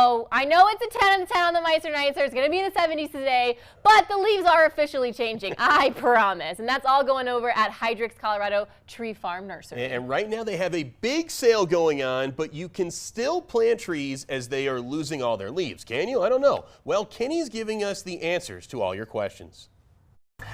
So I know it's a 10 out of 10 on the Meister Nicer. It's going to be in the 70s today, but the leaves are officially changing, I promise. And that's all going over at Heidrich's Colorado Tree Farm Nursery. And right now they have a big sale going on, but you can still plant trees as they are losing all their leaves. Can you? I don't know. Well, Kenny's giving us the answers to all your questions.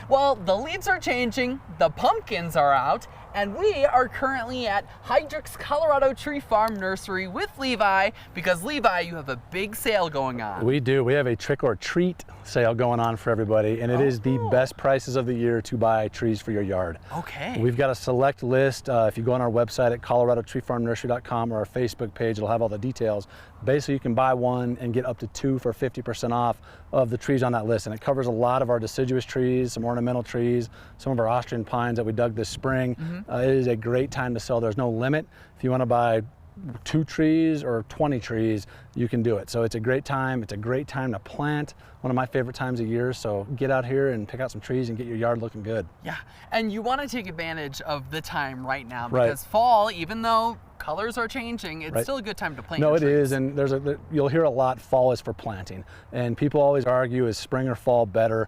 Well, the leaves are changing, the pumpkins are out, and we are currently at Heidrich's Colorado Tree Farm Nursery with Levi, because Levi, you have a big sale going on. We do. We have a trick or treat sale going on for everybody, and it is the best prices of the year to buy trees for your yard. Okay. We've got a select list. If you go on our website at coloradotreefarmnursery.com or our Facebook page, it'll have all the details. Basically, you can buy one and get up to 2 for 50% off of the trees on that list, and it covers a lot of our deciduous trees, some ornamental trees, some of our Austrian pines that we dug this spring. It is a great time to sell. There's no limit. If you want to buy 2 trees or 20 trees, you can do it. So it's a great time. It's a great time to plant. One of my favorite times of year. So get out here and pick out some trees and get your yard looking good. Yeah, and you want to take advantage of the time right now, because fall, even though colors are changing, it's still a good time to plant. No, your it trees. is, and you'll hear a lot, fall is for planting. And people always argue, is spring or fall better?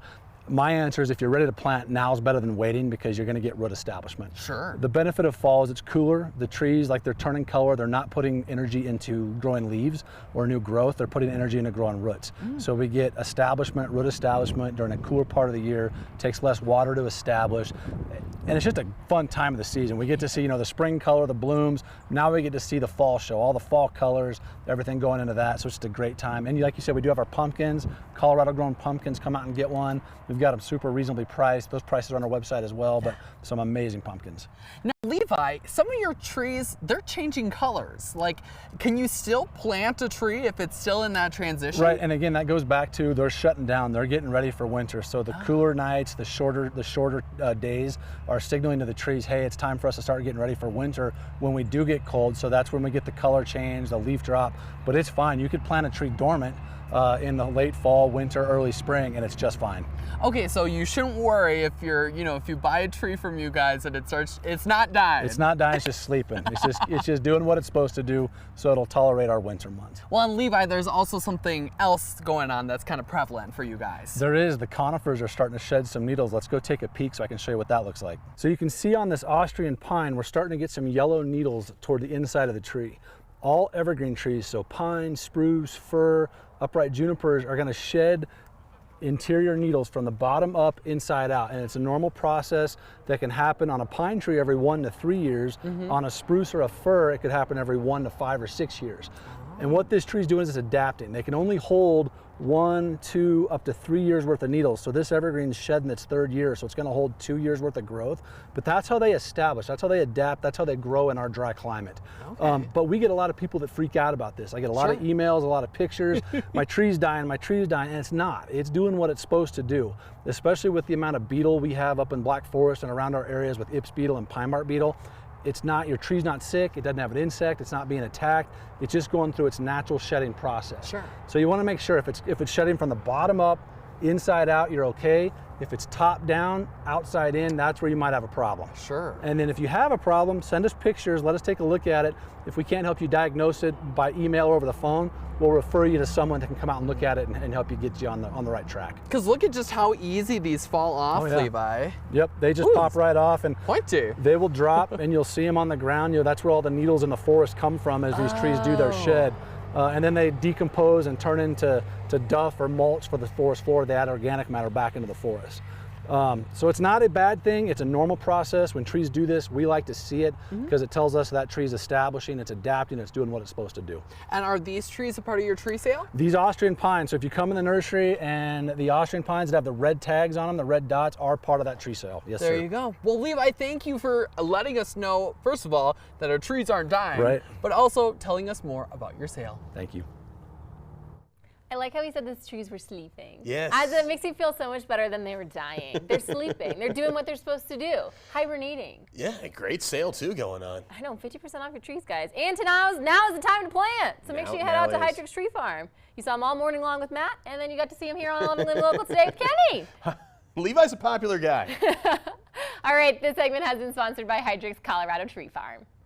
My answer is, if you're ready to plant, now's better than waiting, because you're going to get root establishment. Sure. The benefit of fall is it's cooler. The trees, like, they're turning color. They're not putting energy into growing leaves or new growth. They're putting energy into growing roots. So we get establishment, root establishment during a cooler part of the year. It takes less water to establish. And it's just a fun time of the season. We get to see, you know, the spring color, the blooms. Now we get to see the fall show, all the fall colors, everything going into that. So it's just a great time. And like you said, we do have our pumpkins, Colorado grown pumpkins. Come out and get one. We've got them super reasonably priced. Those prices are on our website as well, but some amazing pumpkins. Now, Levi, some of your trees, they're changing colors. Like, can you still plant a tree if it's still in that transition? Right, and again, that goes back to they're shutting down. They're getting ready for winter. So the cooler nights, the shorter days are signaling to the trees, hey, it's time for us to start getting ready for winter when we do get cold. So that's when we get the color change, the leaf drop. But it's fine. You could plant a tree dormant in the late fall, winter, early spring, and it's just fine. Okay, so you shouldn't worry if you're, if you buy a tree from you guys and it's not dying. It's not dying, it's just sleeping. It's just doing what it's supposed to do, so it'll tolerate our winter months. Well, and Levi, there's also something else going on that's kind of prevalent for you guys. There is. The conifers are starting to shed some needles. Let's go take a peek so I can show you what that looks like. So you can see on this Austrian pine, we're starting to get some yellow needles toward the inside of the tree. All evergreen trees, so pine, spruce, fir, upright junipers, are going to shed interior needles from the bottom up, inside out, and it's a normal process that can happen on a pine tree every 1 to 3 years. On a spruce or a fir, it could happen every 1 to 5 or 6 years. And what this tree is doing is it's adapting. They can only hold 1, 2, up to 3 years worth of needles. So this evergreen is shedding its 3rd year, so it's going to hold 2 years worth of growth. But that's how they establish, that's how they adapt, that's how they grow in our dry climate. But we get a lot of people that freak out about this. I get a lot of emails, a lot of pictures. My tree's dying, and it's not. It's doing what it's supposed to do, especially with the amount of beetle we have up in Black Forest and around our areas with Ips beetle and pine bark beetle. It's not, your tree's not sick, it doesn't have an insect, it's not being attacked, it's just going through its natural shedding process. So you want to make sure if it's shedding from the bottom up, inside out, you're okay. If it's top down, outside in, that's where you might have a problem. And then if you have a problem, send us pictures, let us take a look at it. If we can't help you diagnose it by email or over the phone, we'll refer you to someone that can come out and look at it and help you get you on the right track. Because look at just how easy these fall off, Levi. Yep, they just pop right off, and pointy. They will drop and you'll see them on the ground. That's where all the needles in the forest come from as these trees do their shed. And then they decompose and turn into duff or mulch for the forest floor. They add organic matter back into the forest. So it's not a bad thing. It's a normal process. When trees do this, we like to see it because it tells us that tree's establishing, it's adapting, it's doing what it's supposed to do. And are these trees a part of your tree sale? These Austrian pines, so if you come in the nursery and the Austrian pines that have the red tags on them, the red dots, are part of that tree sale. Yes, sir. There you go. Well, Levi, thank you for letting us know, first of all, that our trees aren't dying, but also telling us more about your sale. Thank you. I like how he said these trees were sleeping. Yes. As it makes me feel so much better than they were dying. They're sleeping. They're doing what they're supposed to do. Hibernating. Yeah, a great sale too going on. I know, 50% off your trees, guys. And now is the time to plant. So make sure you head out to Heidrich's Tree Farm. You saw him all morning long with Matt, and then you got to see him here on 11 Live Local today with Kenny. Levi's a popular guy. All right, this segment has been sponsored by Heidrich's Colorado Tree Farm.